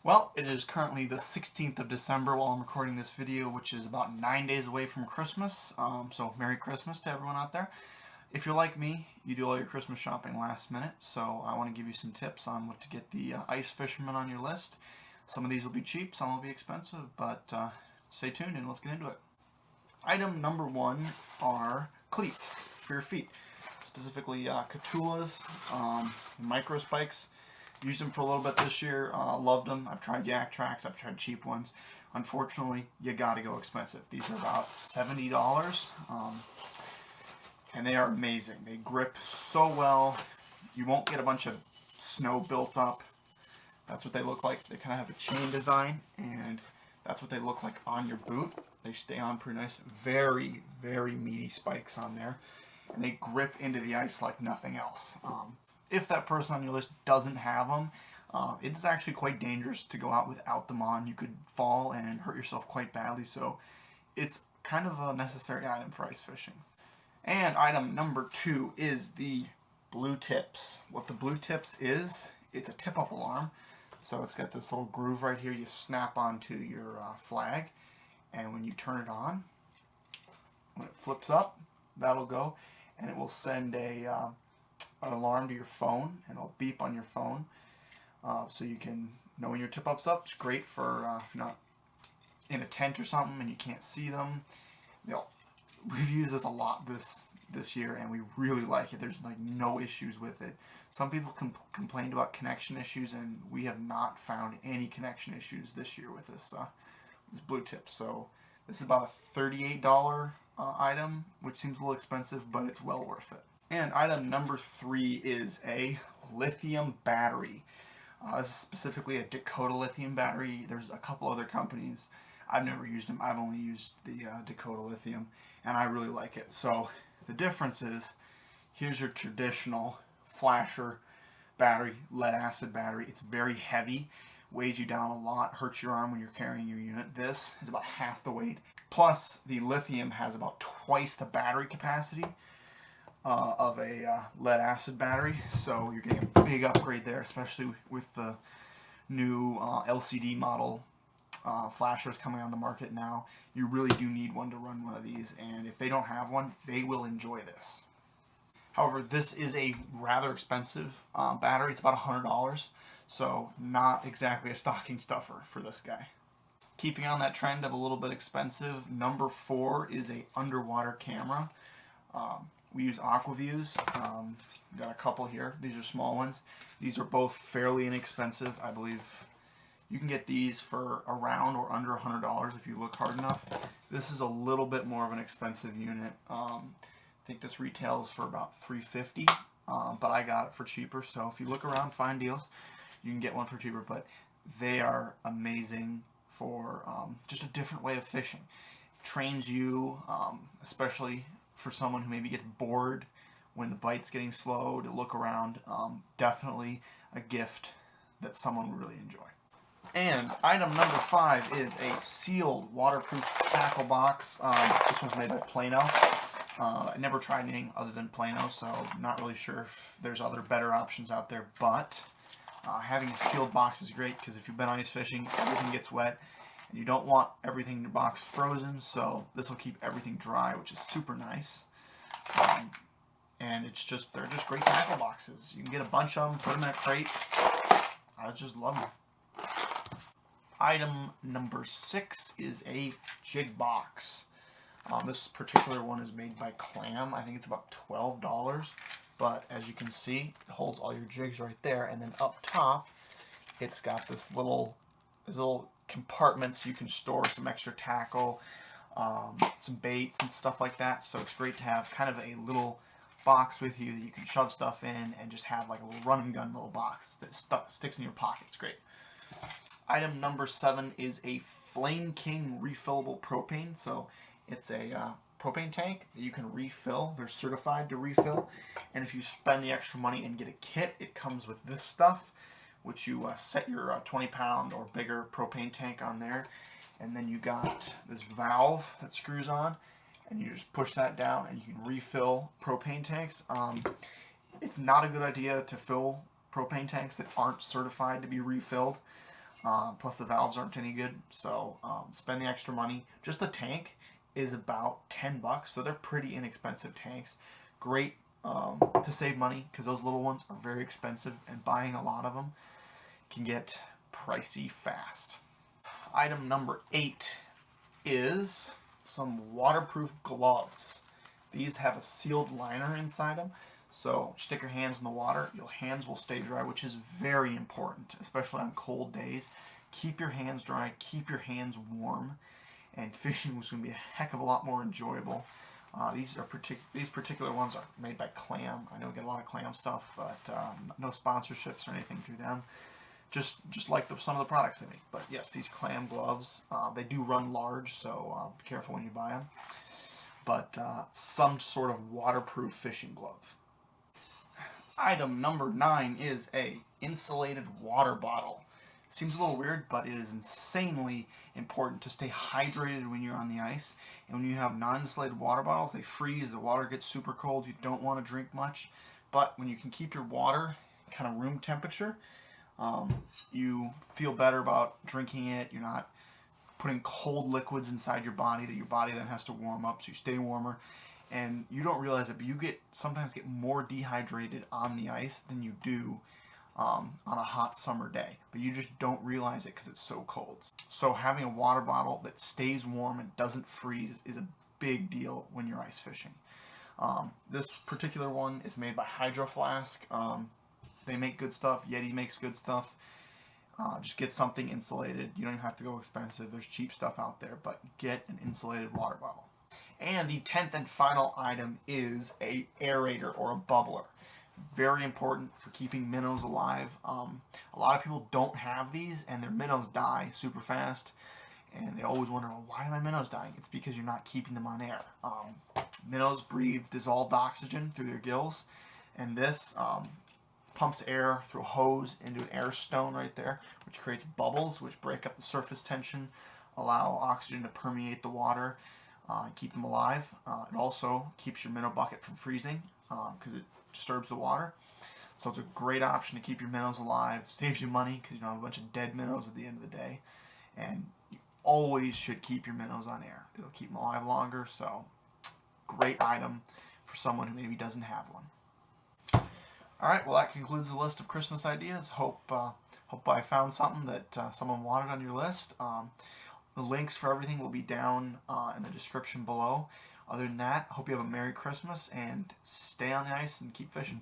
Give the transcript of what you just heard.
Well, it is currently the 16th of December while I'm recording this video, which is about 9 days away from Christmas. So Merry Christmas to everyone out there. If you're like me, you do all your Christmas shopping last minute, so I want to give you some tips on what to get the ice fisherman on your list. Some of these will be cheap, some will be expensive, but stay tuned and let's get into it. Item number one are cleats for your feet, specifically Catulas, micro spikes. Used them for a little bit this year, loved them. I've tried Yak Tracks, I've tried cheap ones. Unfortunately, you gotta go expensive. These are about $70, and they are amazing. They grip so well. You won't get a bunch of snow built up. That's what they look like. They kind of have a chain design, and that's what they look like on your boot. They stay on pretty nice. Very, very meaty spikes on there, and they grip into the ice like nothing else. If that person on your list doesn't have them, it is actually quite dangerous to go out without them on. You could fall and hurt yourself quite badly, so it's kind of a necessary item for ice fishing. And item number two is the BlueTips. What the BlueTips is, it's a tip-up alarm. So it's got this little groove right here you snap onto your flag, and when you turn it on, when it flips up, that'll go, and it will send an alarm to your phone, and it'll beep on your phone, so you can know when your tip-up's up. It's great for if you're not in a tent or something and you can't see them. We've used this a lot this year, and we really like it. There's like no issues with it. Some people complained about connection issues, and we have not found any connection issues this year with this BlueTip. So this is about a $38 item, which seems a little expensive, but it's well worth it. And item number three is a lithium battery. This is specifically a Dakota Lithium battery. There's a couple other companies. I've never used them. I've only used the Dakota Lithium, and I really like it. So the difference is, here's your traditional flasher battery, lead acid battery. It's very heavy, weighs you down a lot, hurts your arm when you're carrying your unit. This is about half the weight. Plus, the lithium has about twice the battery capacity of a lead acid battery, so you're getting a big upgrade there, especially with the new LCD model flashers coming on the market now. You really do need one to run one of these, and if they don't have one, they will enjoy this. However, this is a rather expensive battery. It's about $100, so not exactly a stocking stuffer for this guy. Keeping on that trend of a little bit expensive, number four is a underwater camera. We use Aquaviews. Got a couple here. These are small ones. These are both fairly inexpensive. I believe you can get these for around or under $100 if you look hard enough. This is a little bit more of an expensive unit. I think this retails for about $350, but I got it for cheaper. So if you look around, find deals. You can get one for cheaper, but they are amazing for just a different way of fishing. Trains you, especially for someone who maybe gets bored when the bite's getting slow, to look around. Definitely a gift that someone would really enjoy. And item number five is a sealed waterproof tackle box. This one's made by Plano. I never tried anything other than Plano, so I'm not really sure if there's other better options out there, but having a sealed box is great, because if you've been ice fishing, everything gets wet, and you don't want everything in your box frozen, so this will keep everything dry, which is super nice. And they're just great tackle boxes. You can get a bunch of them, put them in a crate. I just love them. Item number six is a Jig Box. This particular one is made by Clam. I think it's about $12, but as you can see, it holds all your jigs right there, and then up top, it's got these little compartments you can store some extra tackle, some baits and stuff like that. So it's great to have kind of a little box with you that you can shove stuff in and just have like a little run and gun little box that sticks in your pocket. It's great. Item number seven is a Flame King refillable propane. So it's a propane tank that you can refill. They're certified to refill, and if you spend the extra money and get a kit, it comes with this stuff, which you set your 20-pound or bigger propane tank on there, and then you got this valve that screws on, and you just push that down and you can refill propane tanks. It's not a good idea to fill propane tanks that aren't certified to be refilled. Plus the valves aren't any good, so spend the extra money. Just the tank is about $10, so they're pretty inexpensive tanks. Great to save money because those little ones are very expensive, and buying a lot of them can get pricey fast. Item number 8 is some waterproof gloves. These have a sealed liner inside them, so stick your hands in the water, your hands will stay dry, which is very important, especially on cold days. Keep your hands dry, keep your hands warm, and fishing is going to be a heck of a lot more enjoyable. These particular ones are made by Clam. I know we get a lot of Clam stuff, but no sponsorships or anything through them. Just like some of the products they make. But yes, these Clam gloves, they do run large, so be careful when you buy them. But some sort of waterproof fishing glove. Item number 9 is a insulated water bottle. Seems a little weird, but it is insanely important to stay hydrated when you're on the ice. And when you have non-insulated water bottles, they freeze, the water gets super cold, you don't want to drink much. But when you can keep your water kind of room temperature, you feel better about drinking it. You're not putting cold liquids inside your body that your body then has to warm up, so you stay warmer. And you don't realize it, but you sometimes get more dehydrated on the ice than you do on a hot summer day, but you just don't realize it because it's so cold. So having a water bottle that stays warm and doesn't freeze is a big deal when you're ice fishing. This particular one is made by Hydro Flask. They make good stuff. Yeti makes good stuff. Just get something insulated. You don't have to go expensive. There's cheap stuff out there, but get an insulated water bottle. And the 10th and final item is a aerator or a bubbler. Very important for keeping minnows alive. A lot of people don't have these, and their minnows die super fast, and they always wonder, well, why are my minnows dying? It's because you're not keeping them on air. Minnows breathe dissolved oxygen through their gills, and this pumps air through a hose into an air stone right there, which creates bubbles, which break up the surface tension, allow oxygen to permeate the water, keep them alive. It also keeps your minnow bucket from freezing because it disturbs the water. So it's a great option to keep your minnows alive, saves you money because you don't have a bunch of dead minnows at the end of the day, and you always should keep your minnows on air. It'll keep them alive longer, so great item for someone who maybe doesn't have one. Alright, well that concludes the list of Christmas ideas. Hope I found something that someone wanted on your list. The links for everything will be down in the description below. Other than that, hope you have a Merry Christmas and stay on the ice and keep fishing.